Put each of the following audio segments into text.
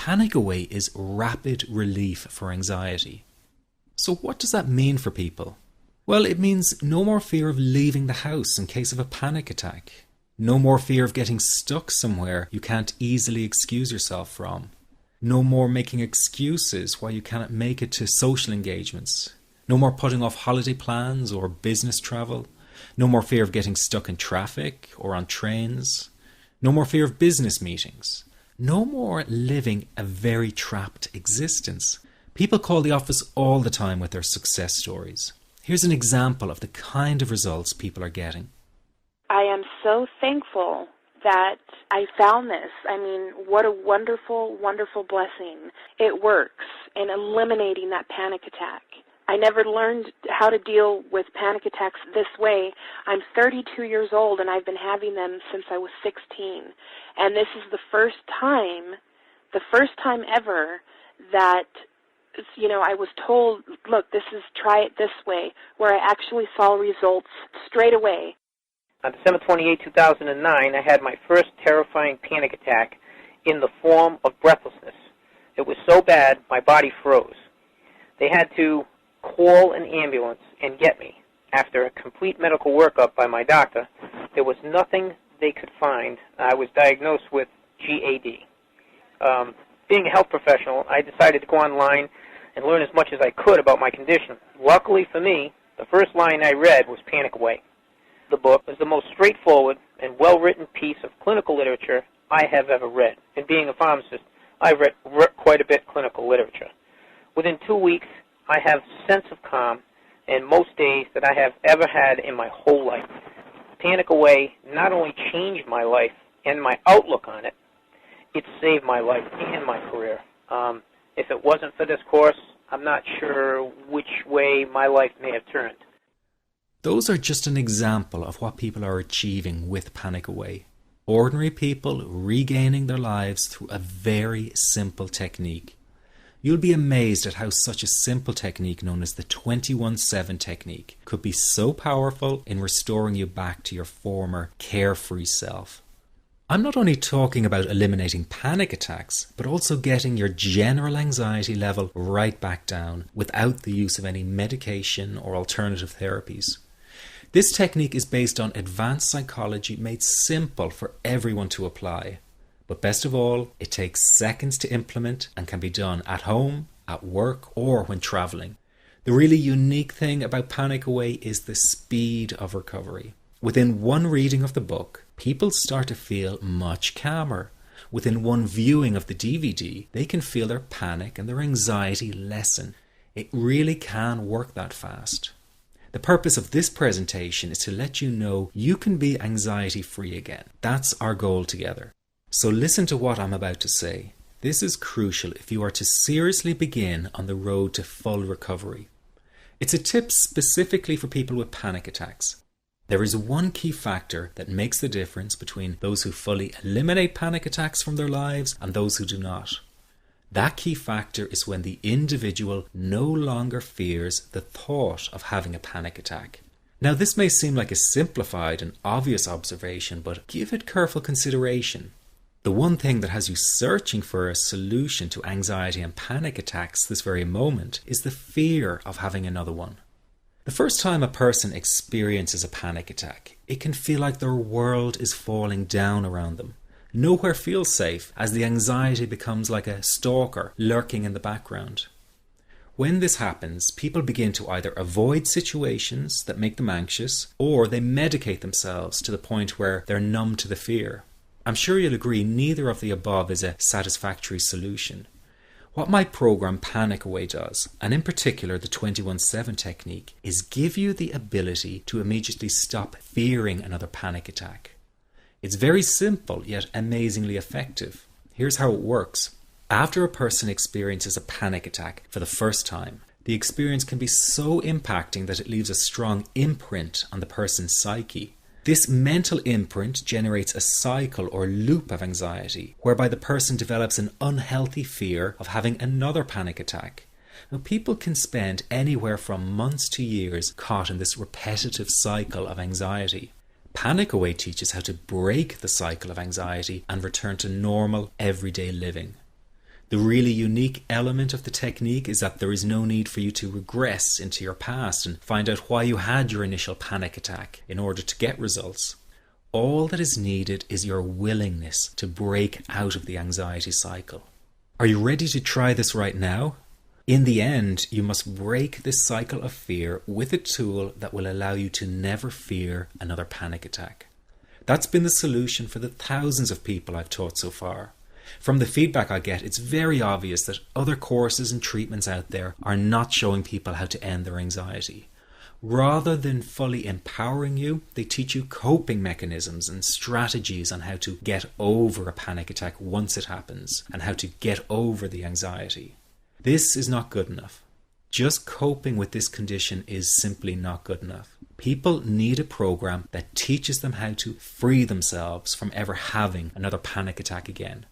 Panic Away is rapid relief for anxiety. So what does that mean for people? Well, it means no more fear of leaving the house in case of a panic attack. No more fear of getting stuck somewhere you can't easily excuse yourself from. No more making excuses why you cannot make it to social engagements. No more putting off holiday plans or business travel. No more fear of getting stuck in traffic or on trains. No more fear of business meetings. No more living a very trapped existence. People call the office all the time with their success stories. Here's an example of the kind of results people are getting. I am so thankful that I found this. I mean, what a wonderful, wonderful blessing. It works in eliminating that panic attack. I never learned how to deal with panic attacks this way. I'm 32 years old and I've been having them since I was 16. And this is the first time ever that, I was told, look, try it this way, where I actually saw results straight away. On December 28, 2009, I had my first terrifying panic attack in the form of breathlessness. It was so bad, my body froze. They had to call an ambulance and get me. After a complete medical workup by my doctor, there was nothing they could find. I was diagnosed with GAD. Being a health professional, I decided to go online and learn as much as I could about my condition. Luckily for me, the first line I read was Panic Away. The book is the most straightforward and well-written piece of clinical literature I have ever read. And being a pharmacist, I've read quite a bit of clinical literature. Within 2 weeks, I have a sense of calm in most days that I have ever had in my whole life. Panic Away not only changed my life and my outlook on it, it saved my life and my career. If it wasn't for this course, I'm not sure which way my life may have turned. Those are just an example of what people are achieving with Panic Away. Ordinary people regaining their lives through a very simple technique. You'll be amazed at how such a simple technique known as the 21-7 technique could be so powerful in restoring you back to your former carefree self. I'm not only talking about eliminating panic attacks, but also getting your general anxiety level right back down without the use of any medication or alternative therapies. This technique is based on advanced psychology made simple for everyone to apply. But best of all, it takes seconds to implement and can be done at home, at work, or when traveling. The really unique thing about Panic Away is the speed of recovery. Within one reading of the book, people start to feel much calmer. Within one viewing of the DVD, they can feel their panic and their anxiety lessen. It really can work that fast. The purpose of this presentation is to let you know you can be anxiety-free again. That's our goal together. So listen to what I'm about to say. This is crucial if you are to seriously begin on the road to full recovery. It's a tip specifically for people with panic attacks. There is one key factor that makes the difference between those who fully eliminate panic attacks from their lives and those who do not. That key factor is when the individual no longer fears the thought of having a panic attack. Now, this may seem like a simplified and obvious observation, but give it careful consideration. The one thing that has you searching for a solution to anxiety and panic attacks this very moment is the fear of having another one. The first time a person experiences a panic attack, it can feel like their world is falling down around them. Nowhere feels safe as the anxiety becomes like a stalker lurking in the background. When this happens, people begin to either avoid situations that make them anxious, or they medicate themselves to the point where they're numb to the fear. I'm sure you'll agree neither of the above is a satisfactory solution. What my program Panic Away does, and in particular the 21-7 technique, is give you the ability to immediately stop fearing another panic attack. It's very simple yet amazingly effective. Here's how it works. After a person experiences a panic attack for the first time, the experience can be so impacting that it leaves a strong imprint on the person's psyche. This mental imprint generates a cycle or loop of anxiety, whereby the person develops an unhealthy fear of having another panic attack. Now, people can spend anywhere from months to years caught in this repetitive cycle of anxiety. Panic Away teaches how to break the cycle of anxiety and return to normal, everyday living. The really unique element of the technique is that there is no need for you to regress into your past and find out why you had your initial panic attack in order to get results. All that is needed is your willingness to break out of the anxiety cycle. Are you ready to try this right now? In the end, you must break this cycle of fear with a tool that will allow you to never fear another panic attack. That's been the solution for the thousands of people I've taught so far. From the feedback I get, it's very obvious that other courses and treatments out there are not showing people how to end their anxiety. Rather than fully empowering you, they teach you coping mechanisms and strategies on how to get over a panic attack once it happens and how to get over the anxiety. This is not good enough. Just coping with this condition is simply not good enough. People need a program that teaches them how to free themselves from ever having another panic attack again.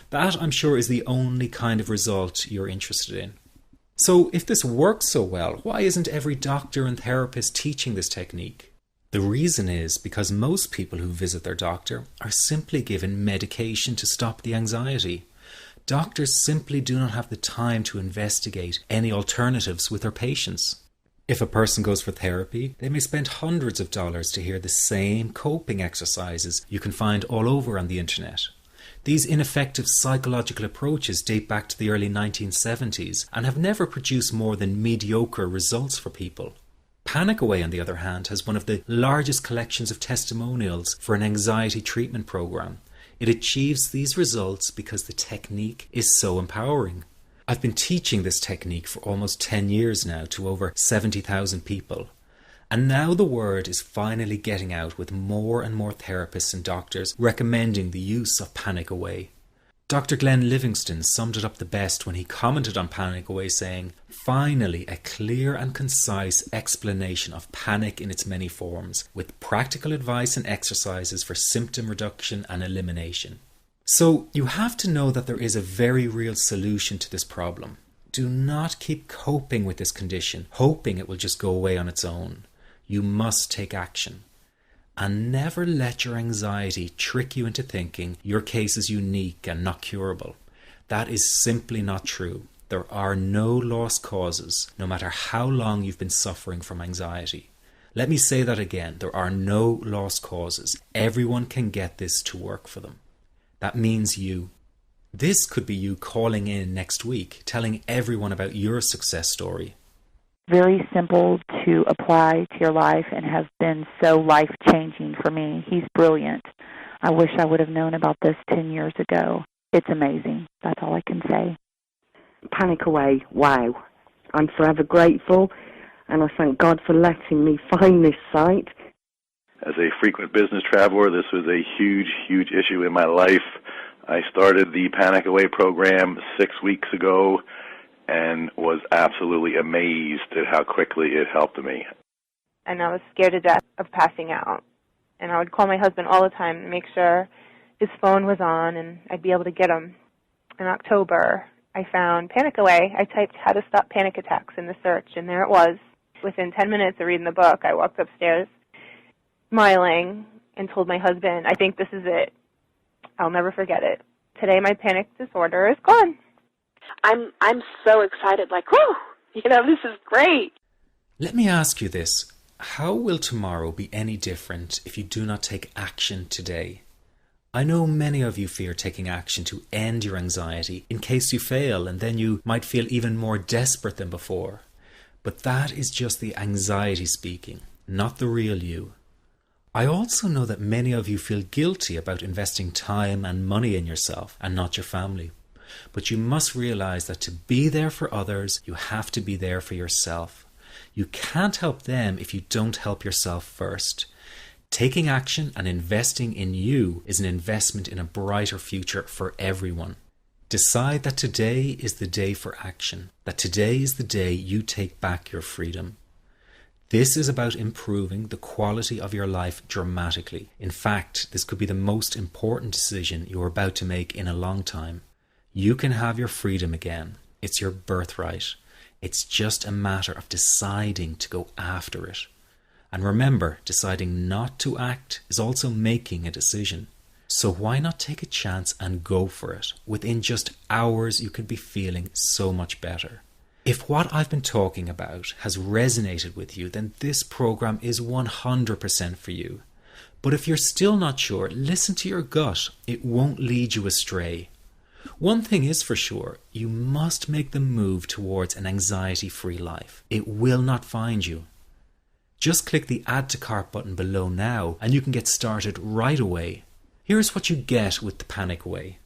That, I'm sure, is the only kind of result you're interested in. So if this works so well, why isn't every doctor and therapist teaching this technique? The reason is because most people who visit their doctor are simply given medication to stop the anxiety. Doctors simply do not have the time to investigate any alternatives with their patients. If a person goes for therapy, they may spend hundreds of dollars to hear the same coping exercises you can find all over on the internet. These ineffective psychological approaches date back to the early 1970s and have never produced more than mediocre results for people. Panic Away, on the other hand, has one of the largest collections of testimonials for an anxiety treatment program. It achieves these results because the technique is so empowering. I've been teaching this technique for almost 10 years now to over 70,000 people. And now the word is finally getting out with more and more therapists and doctors recommending the use of Panic Away. Dr. Glenn Livingston summed it up the best when he commented on Panic Away, saying, "Finally, a clear and concise explanation of panic in its many forms, with practical advice and exercises for symptom reduction and elimination." So you have to know that there is a very real solution to this problem. Do not keep coping with this condition, hoping it will just go away on its own. You must take action. And never let your anxiety trick you into thinking your case is unique and not curable. That is simply not true. There are no lost causes, no matter how long you've been suffering from anxiety. Let me say that again. There are no lost causes. Everyone can get this to work for them. That means you. This could be you calling in next week, telling everyone about your success story. Very simple to apply to your life and has been so life-changing for me. He's brilliant. I wish I would have known about this 10 years ago. It's amazing. That's all I can say. Panic Away, wow. I'm forever grateful, and I thank God for letting me find this site. As a frequent business traveler, this was a huge, huge issue in my life. I started the Panic Away program 6 weeks ago and was absolutely amazed at how quickly it helped me. And I was scared to death of passing out. And I would call my husband all the time to make sure his phone was on and I'd be able to get him. In October, I found Panic Away. I typed "how to stop panic attacks" in the search, and there it was. Within 10 minutes of reading the book, I walked upstairs smiling and told my husband, "I think this is it. I'll never forget it. Today my panic disorder is gone." I'm so excited, like, whoo, this is great. Let me ask you this. How will tomorrow be any different if you do not take action today? I know many of you fear taking action to end your anxiety in case you fail, and then you might feel even more desperate than before. But that is just the anxiety speaking, not the real you. I also know that many of you feel guilty about investing time and money in yourself and not your family. But you must realize that to be there for others, you have to be there for yourself. You can't help them if you don't help yourself first. Taking action and investing in you is an investment in a brighter future for everyone. Decide that today is the day for action, that today is the day you take back your freedom. This is about improving the quality of your life dramatically. In fact, this could be the most important decision you're about to make in a long time. You can have your freedom again. It's your birthright. It's just a matter of deciding to go after it. And remember, deciding not to act is also making a decision. So why not take a chance and go for it? Within just hours, you could be feeling so much better. If what I've been talking about has resonated with you, then this program is 100% for you. But if you're still not sure, listen to your gut. It won't lead you astray. One thing is for sure, you must make the move towards an anxiety-free life. It will not find you. Just click the Add to Cart button below now and you can get started right away. Here's what you get with the Panic Away.